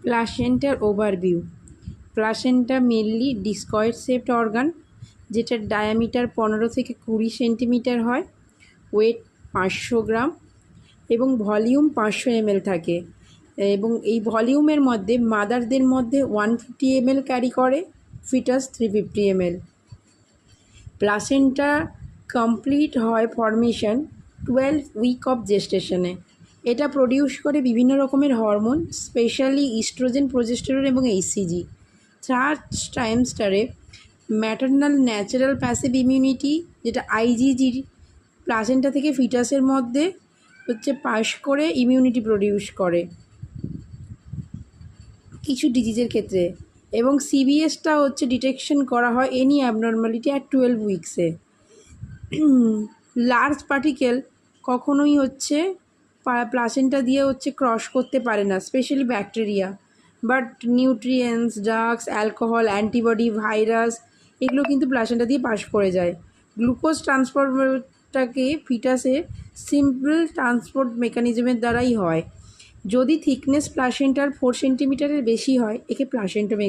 প্লাসেন্টার overview. Placenta mainly discoid shaped organ, যেটার diameter 15 থেকে 20 centimetre হয়, ওয়েট 500 গ্রাম এবং ভলিউম 500 ml থাকে। এবং এই ভলিউমের মধ্যে মাদারদের মধ্যে 150 ml ক্যারি করে, ফিটাস 350 ml। প্লাসেন্টা কমপ্লিট হয় ফর্মেশন 12 উইক অফ জেস্টেশনে। এটা প্রডিউস করে বিভিন্ন রকমের হরমোন, স্পেশালি ইস্ট্রোজেন, প্রোজেস্টেরন এবং এইচসিজি। থার্ড ট্রাইমেস্টারে ম্যাটারনাল ন্যাচারাল প্যাসিভ ইমিউনিটি, যেটা আইজিজি, প্লাসেন্টা থেকে ফিটাসের মধ্যে পাস করে ইমিউনিটি প্রডিউস করে কিছু ডিজিজের ক্ষেত্রে। এবং সিবিএসটা ডিটেকশন করা হয় এনি অ্যাবনর্মালিটি অ্যাট 12 উইকসে। লার্জ পার্টিকেল কখনোই প্লাসেন্টা দিয়ে ক্রস করতে পারে না, specially bacteria. But nutrients, drugs, alcohol, antibody, virus, এগুলো কিন্তু প্লাসেন্টা দিয়ে পাস করে যায়। গ্লুকোজ ট্রান্সপোর্টটাকে ফিটাসে সিম্পল ট্রান্সপোর্ট মেকানিজমের দ্বারাই হয়। যদি থিকনেস প্লাসেন্টার 4 সেন্টিমিটারের বেশি হয়, একে প্লাসেন্টোমেগালি